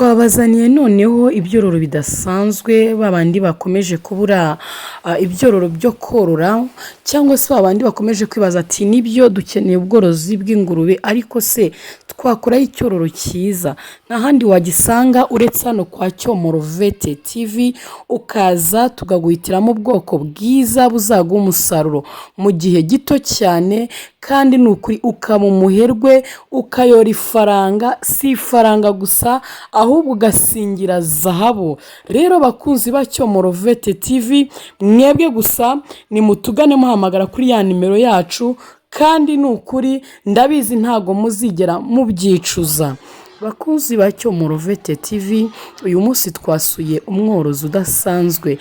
twabazaniye noneho ibyororo bidasanzwe babandi bakomeje kubura ibyororo byo korora cyangwa se babandi bakomeje kwibaza ati nibyo dukeneye ubworozi bw'ingurube ariko se twakoraho icyororo cyiza nta handi wagisanga uretse hano kwa Cyomoro Vet TV ukaza tukaguhitiramo ubwoko bwiza buzaguha umusaruro mu gihe gito cyane kandi nukuri ukaba umuherwe ukayora ifaranga si ifaranga gusa ahubwo ugasingira zahabu. Rero bakunzi ba Cyomoro Vet TV mwebwe gusa ni mutugane muhamagara kuri ya nimero yacu kandi nukuri ndabizi ntago muzigera mubyicuza. Bakunzi ba Cyomoro Vet TV uyu munsi twasuye umworozi udasanzwe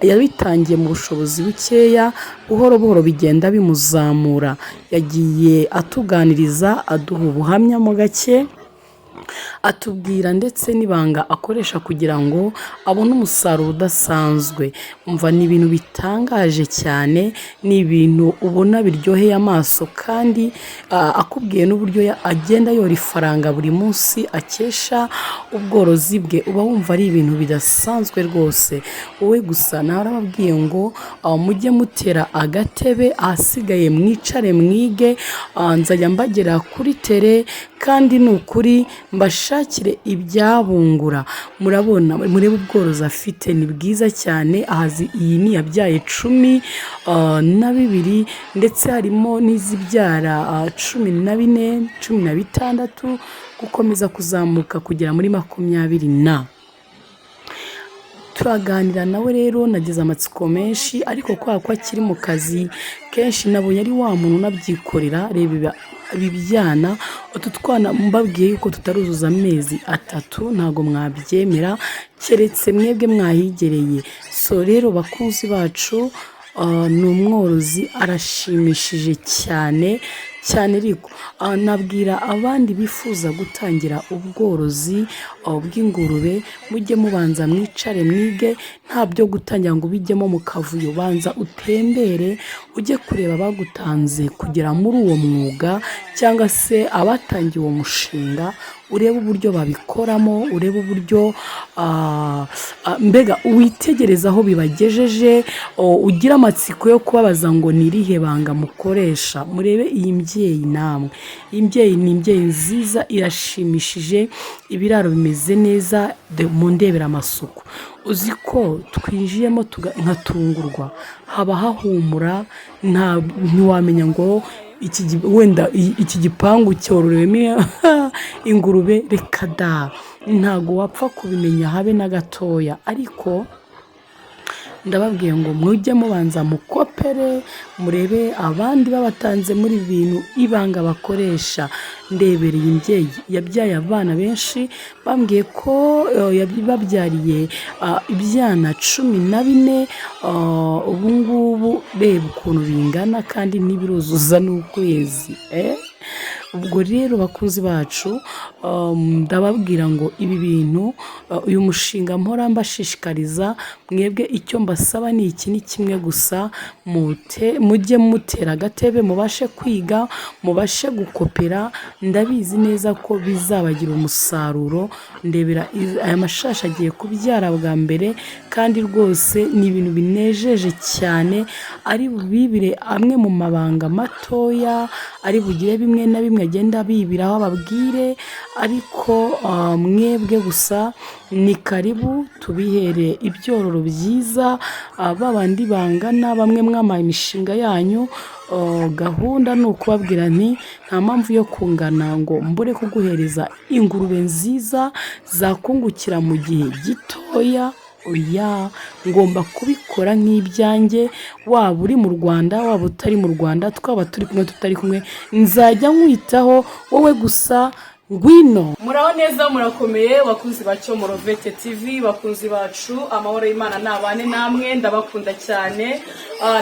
yabitangiye mu bushobozi bukeya buhoro buhoro bigenda bimuzamura, yagiye atuganiriza aduha ubuhamya mu gake atubwira ndetse n'ibanga akoresha kugira ngo abone umusaruro udasanzwe. Umva ni ibintu bitangaje cyane, ni ibintu ubona biryoheye amaso kandi akubwiye n'uburyo agenda yora ifaranga buri munsi akesha ubworozi bwe, uba wumva ari ibintu bidasanzwe rwose. Wowe gusa narababwiye ngo mujye mutera agatebe ahasigaye mwicare mwige, nzajya mbagera kuri tere kandi nukuri mbashakire ibyabungura. Murabona murebe ubworozi afite ni bwiza cyane. Ahazi iyi ni yabyaye 12 ndetse harimo n'izibyara 14, 16 gukomeza kuzamuka kugera muri 20 turaganira nawe. Rero nagize amatsiko menshi ariko kwa akiri mu kazi kenshi nabonye ari wa muntu unabyikorera. Reba bibyana utu twana mbabwiye yuko tutaruzuza amezi 3 ntago mwabyemera keretse mwebwe mwahigereye. So rero bakunzi bacu ni umworozi arashimishije cyane ariko nabwira abandi bifuza gutangira ubworozi bw'ingurube mujye mubanza mwicare mwige, nta byo gutangira ngo bijyemo mu kavuyo. Banza utembere ujye kureba abagutanze kugera muri uwo mwuga cyangwa se abatangiye uwo mushinga, urebe uburyo babikoramo, urebe uburyo mbega witegereza aho bibagejeje, ugira amatsiko yo kubabaza ngo nirihe banga mukoresha. Murebe iyi mbyeyi namwe, iyi mbyeyi ni imbyeyi nziza irashimishije, ibiraro bimeze neza mu ndebera amasuku. Uzi ko twinjiyemo nkatungurwa, haba hahumura, ntiwamenya ngo wenda iki gipangu cyororewemo ingurube. Reka da, ntago wapfa kubimenya habe na gatoya. Ariko ndababwiye ngo mujye mubanza mukopere murebe abandi babatanze muri bintu ibanga bakoresha. Ndebereye imbyeyi yabyaye abana benshi, bambwiye ko yababyariye ibyana 14. Ubu ngubu reba ukuntu bingana kandi n'ibiruzuza n'ukwezi. Ubwo rero bakunzi bacu ndababwira ngo ibi bintu uyu mushinga mpora mbashishikariza mwebwe, icyo mbasaba ni iki ni kimwe gusa, mujye mutera agatebe mubashe kwiga mubashe gukopera. Ndabizi neza ko bizabagira umusaruro. Ndebera aya mashashi agiye kubyara bwa mbere kandi rwose ni ibintu binejeje cyane, ari bubibire amwe mu mabanga matoya, ari bugire bimwe na bimwe agenda bibiraho ababwire. Ariko mwebwe gusa ni karibu tubihere ibyororo byiza, babandi bangana bamwe mwamaye imishinga yanyu. Gahunda ni ukubabwira nti nta mpamvu yo kungana ngo mbure kuguhereza ingurube nziza zakungukira mu gihe gitoya. Oya, ngomba kubikora nk'ibyanjye, waba uri mu Rwanda waba utari mu Rwanda, twaba turi kumwe tutari kumwe, nzajya nkwitaho wowe gusa ngwino. Muraho neza, murakomeye bakunzi ba Cyomoro Vet TV, bakunzi bacu, amahoro y'Imana nabane namwe, ndabakunda cyane.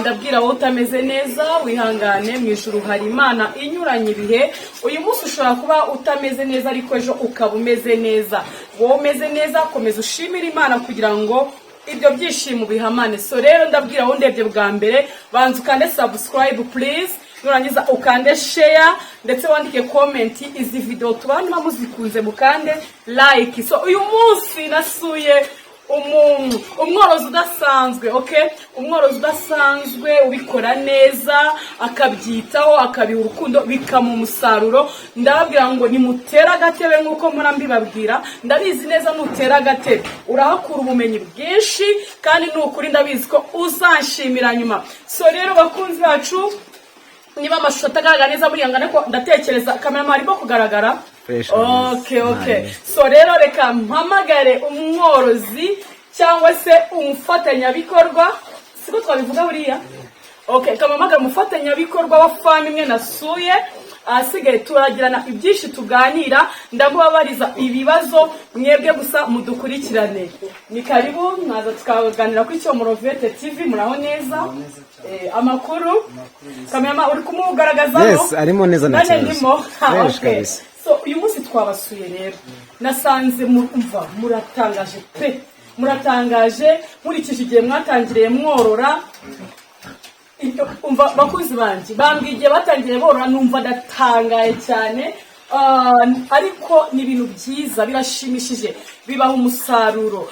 Ndabwira wowe utameze neza wihangane, mu ijuru hari Imana inyuranye ibihe. Uyu munsi ushobora kuba utameze neza ariko ejo ukaba umeze neza. Wowe umeze neza komeza ushimira Imana kugira ngo ibyo byishimo bihamane. So rero ndabwira wowe ndebye bwa mbere banza ukande subscribe please, nurangiza ukande share ndetse wandike comment. Izi video tubana muzikunze mukande like. So uyu munsi nasuye umworozi udasanzwe, okay? Umworozi udasanzwe ubikora neza, akabyitaho, akabiha urukundo, bikamu umusaruro. Ndababwira ngo nimutera agatebe nkuko murambibabwira, ndabizi neza nutera agatebe urahakura ubumenyi bwinshi kandi nukuri ndabizi ko uzanshimira nyuma. So rero bakunzi bacu, niba amashusho atagaragara neza buriyangana ko ndatekereza kamera marimo kugaragara. Okay. So rero reka mpamagare umworozi cyangwa se umufatanyabikorwa, siko twabivuga buriya. Okay, kamamagara umufatanyabikorwa wa farm imwe nasuye. Asigaye turagirana ibyinshi tuganira, ndamubabariza ibibazo, mwebwe gusa mudukurikirane. Ni karibu naza tukaganira kuri Cyomoro Vete TV. Muraho neza? Amakuru kamera uri kumugaragaza. Yes, arimo neza na cyane. Okay. So uyu munsi twabasuye rero, nasanze mumva muratangaje pe, muratangaje nkurikije igihe mwatangiriye mworora. Umva bakuzi banje bambwiye batangiriye borora, numva ndatangaye cyane. Ariko ni ibintu byiza, birashimishije, bibaha umusaruro.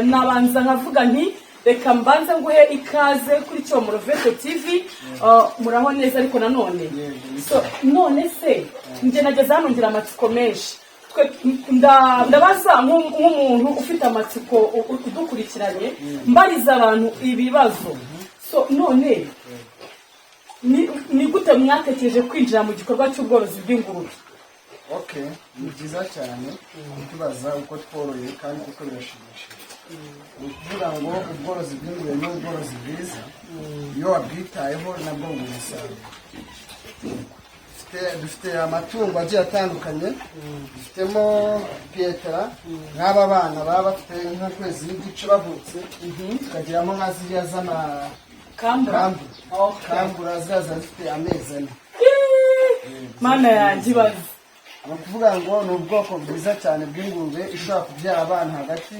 Nabanza nkavuga nti reka mbanze nguhe ikaze kuri Cyomoro Vete TV. Muraho neza ariko nanone. So none se nje nageze hano ngira amatsiko menshi. Ndabaza nk'umuntu ufite amatsiko udukurikiranye, mbariza abantu ibibazo. So none ni gute mwatekereje kwinjira mu gikorwa cy'ubworozi bw'ingurube? Okay, ni byiza cyane kubaza uko tworoye kandi uko birashimishije. Kuvuga ngo ubworozi bw'ingurube ni ubworozi bwiza iyo wabwitayeho nabwo umusaruro. Dufite amatungo agiye atandukanye, dufitemo Pietra nk'aba bana baba bafite nk'ukwezi n'igice bavutse, tukagiramo nka ziriya kambura zaza zifite amezi 4. Mana yanjye bazi. Kuvuga ngo ni ubwoko bwiza cyane bw'ingurube ishobora kubyara abana hagati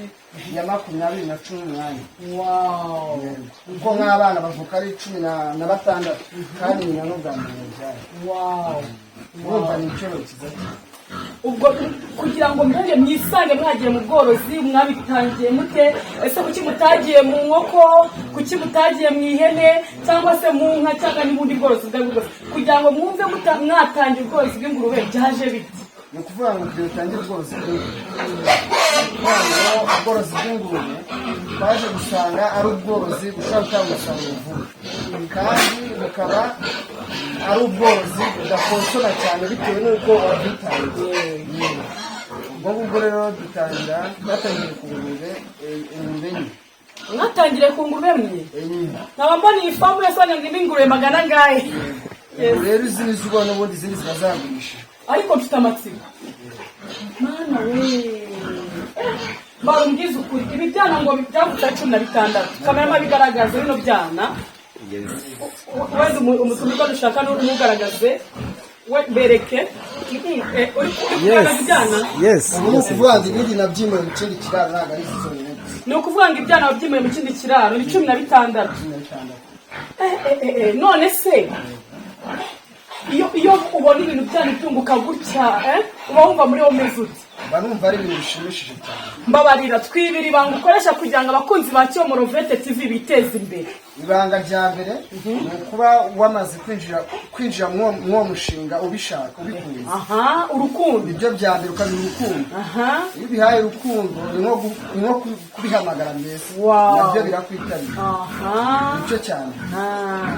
ya 20 na 18. Wow. Kuko nk'abana bavuka ari 16 kandi nyina n'ubwambere byari. Wow. Urumva ni icyo kiza. Ubwo kugira ngo mbere mwisange mwagiye mu bworozi, mwabitangiye mute? Ese kuki mutagiye mu nkoko, kuki mutagiye mu ihene cyangwa se mu nka cyangwa n'ubundi bworozi bw'ingurube? Kugira ngo mwumve mwatangiye ubworozi bw'ingurube byaje biti? Ni ukuvuga ngo dutangiye ubworozi bw'ingurube. Ubworozi bw'ingurube baje gusanga ari ubworozi bushobora gutanga umusaruro vuba, kandi bukaba ari ubworozi budakonsoma cyane bitewe n'uko wabwitangiye. Ubwo rero twatangiye ku ngurube enye. Mwatangire ku ngurube mwe? Nkaba mbona iyi famu yasanga ingurube 100 rero izi nizo ubona ubundi izindi zibazagurishije. Ariko mfite amatsiko. Mana we. Barumbwiza ukuri, ibi byana ngo byavutse 16. Kamera bigaragaza bino byana. Wenda umutumiko dushaka n'umugaragaze, we bereke. Yes. Ni ukuvuga ngo ibindi nabyimwe mu kindi kiraro ntabwo ari izonyine. Ni ukuvuga ngo ibyana babyimwe mu kindi kiraro ni 16. None se iyo ubona ibintu byane byunguka gutya, uba wumva muri wo meze ute? Barumva ari ibintu bishimishije cyane. Mbabarira twibiri banga ukoresha kugira ngo abakunzi ba Cyomoro Vete TV biteze imbere. Ibanga rya mbere ni kuba wamaze kwinjira mu mushinga ubishaka ubikunze. Urukundo. Ibyo bya mbere ukabiha urukundo. Iyo bihaye urukundo ni nko kubihamagara mbese. Nabyo birakwitabira. Nicyo cyane.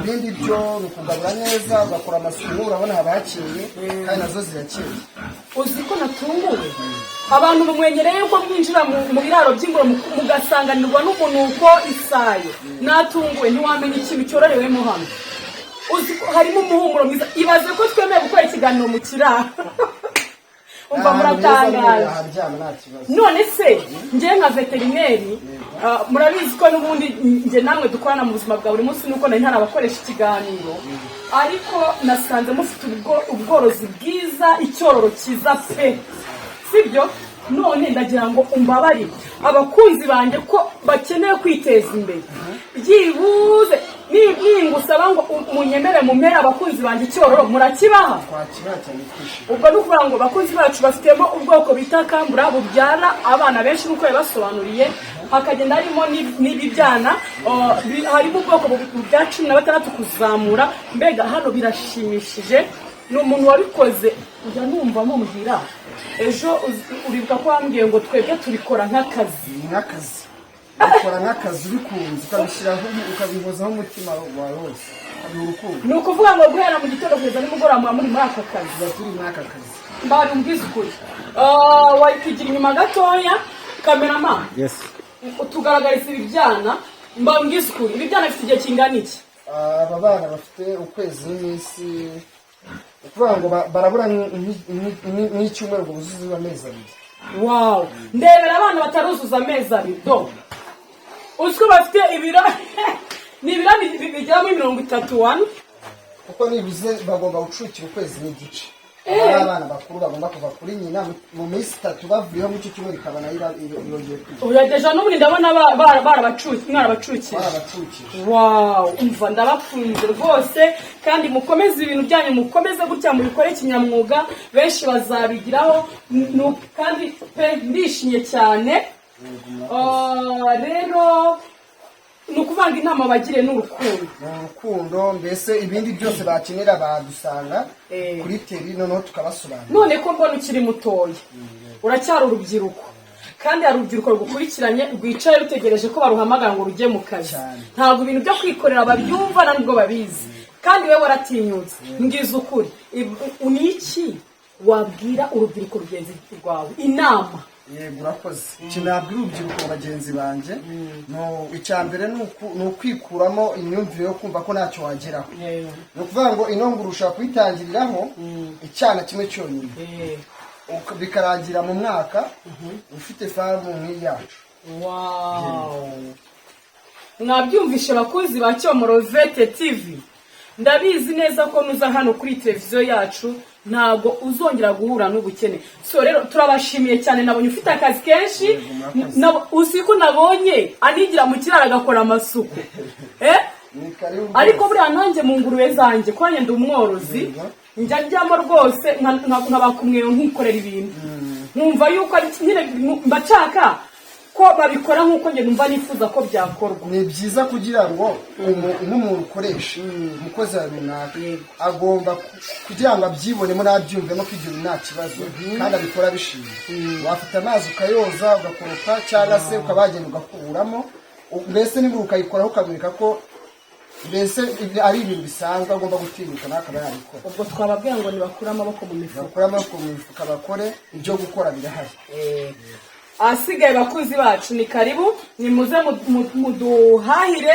Ibindi byo ni ukugabura neza, ugakora amasuku, urabona haba hakeye kandi nazo zirakeye. Uzi ko natunguwe? Abantu bamwenyereye ko mwinjira mu biraro by'ingurube mugasanganirwa n'umunuko isayo. Natunguwe ntiwamenya ikintu cyororewemo hano. Uzi ko harimo umuhumuro mwiza. Ibaze ko twemeye gukora ikiganiro mu kiraro. Umva muratangaje. None se ngiye nka veterineri, murabizi ko n'ubundi nge namwe dukorana mu buzima bwa buri munsi nuko nari ntarabakoresha ikiganiro, ariko nasanze mufite ubworozi bwiza, icyororo cyiza pe, sibyo? None ndagira ngo umbabarire abakunzi banjye ko bakeneye kwiteza imbere, byibuze ningusaba ngo munyemere mumpere abakunzi banjye icyororo murakibaha? Twakibaha cyane twishimye. ubwo ni ukuvuga ngo abakunzi bacu bafitemo ubwoko bita kambura bubyara abana benshi nk'uko yabasobanuriye, hakagenda harimo n'ibibyana, harimo ubwoko bwa 16 kuzamura. Mbega hano birashimishije, ni umuntu wabikoze. Ujya numva mumubwira ejo uribuka ko wambwiye ngo twebwe turikora nk'akazi. Ukora nk'akazi ubikunze ukabishyiraho ukabihozaho umutima wawe wose, ukabiha urukundo. Ni ukuvuga ngo guhera mu gitondo kugeza nimugoroba muri aka kazi. Turi muri aka kazi. Mbari umbwiza ukuri. Wakigira inyuma gatoya cameraman. Yes. Tugaragariza ibibyana. Mbambwiza ukuri, ibibyana bifite igihe kingana iki? Aba bana bafite ukwezi n'iminsi, ukuvuga ngo barabura n'icyumweru ngo buzuze amezi 2. Wow, ndebera abana bataruzuza amezi 2. Uziko bafite ibiro ni ibiro bigera muri 31. Kuko nibuze bagomba gucukira ukwezi n'igice. Abana bakuru bagomba kuva kuri nyina mu minsi 3 bavuyeho mu cyumweru ikabana irongeye kwiga. Uyadeja n'ubundi ndabona barabacuki. Wow, umva ndabakunze rwose, kandi mukomeze ibintu byanyu, mukomeze gutya mubikore kinyamwuga, benshi bazabigiraho, kandi ndishimye cyane. Rero nukuvanga inama bagire n'urukundo, mbese ibindi byose bakenera badusanga kuri TV noneho tukabasobanurira. None ko mbona ukiri mutoya, uracyari urubyiruko, kandi hari urubyiruko rugukurikiranye rwicaye rutegereje ko baruhamagara ngo rujye mu kazi. Ntabwo ibintu byo kwikorera babyumva nubwo babizi, kandi wewe waratinyutse. Ngize ukuri, uniki wabwira urubyiruko rugenzi rwawe inama? Yego urakoze. Kinabwira urubyiruko bagenzi banje, no icyambere ni ukwikuramo imyumvire yo kumva ko ntacyo wageraho. No kuvuga ngo inonguru ushaka kwitangiriraho icyana kimwe cyonyine, bikarangira mu mwaka ufite famu nk'iyacu. Wow, mwabyumvishe bakuzi ba Cyomoro Vete TV. Ndabizi neza ko nuza hano kuri televiziyo yacu ntago uzongera guhura n'ubukene. So rero turabashimiye cyane, nabonye ufite akazi kenshi, usiko nabonye anigira mu kirara agakora amasuku. Ariko buriya nanjye mu ngurube zanjye ko nyende umworozi, njya njyamo rwose nkabakumweyo nkikorera ibintu. Nkumva yuko ari nyine mbacaka ko babikora nkuko nge numva nifuza ko byakorwa. Ni byiza kugira ngo nk'umuntu ukoresha umukozi wa runaka agomba kugira ngo abyibonemo nabyumvemo ko ibyo nta kibazo, kandi abikora bishimye. Wafite amazi ukayoza ugakoropa, cyangwa se ukabagenda ugakuramo, mbese niba ukayikoraho ukamwereka ko mbese ari ibintu bisanzwe agomba gutinyuka n'akaba yabikora. Ubwo twababwira ngo nibakure amaboko mu mifuka. Bakure amaboko mu mifuka bakore, ibyo gukora birahari. Asigaye bakuzi bacu ni karibu, nimuze muduhahire,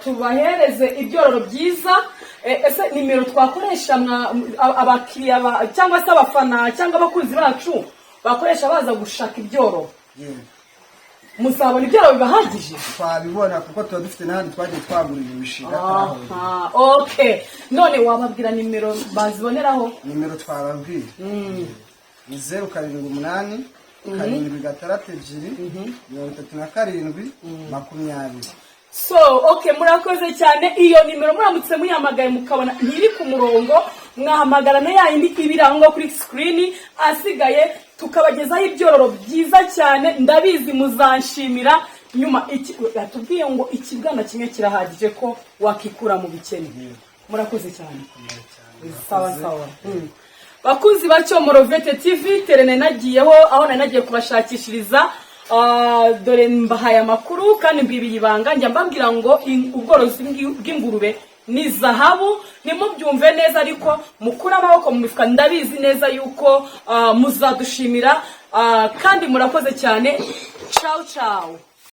tubahereze ibyororo byiza. Ese nimero twakoresha abakiriya cyangwa se abafana cyangwa abakuzi bacu bakoresha baza gushaka ibyororo, muzabona ibyororo bibahagije? Twabibona kuko tuba dufite n'ahandi twagiye twagurira imishinga. Okay, none wababwira nimero baziboneraho? Nimero twababwira ni 078 7 So, okay, murakoze cyane. Iyo nimero muramutse muyamagaye mukabona ntiri ku murongo, mwahamagara na yindi ibirangwa kuri screen. Asigaye tukabagezaho ibyororo byiza cyane, ndabizi muzanshimira. Nyuma yatubwiye ngo ikibwana kimwe kirahagije ko wakikura mu bikene. Murakoze cyane. Sawa. Bakuzi ba Cyomoro Vete TV, terene nagiyeho aho nagiye kubashakishiriza. Dore mbahaye amakuru kandi mbibiye ibanga, njya mbabwira ngo ubworozi bw'ingurube ni zahabu. Nimubyumve neza, ariko mukura amaboko mu mifuka. Ndabizi neza yuko muzadushimira, kandi murakoze cyane. Ciao.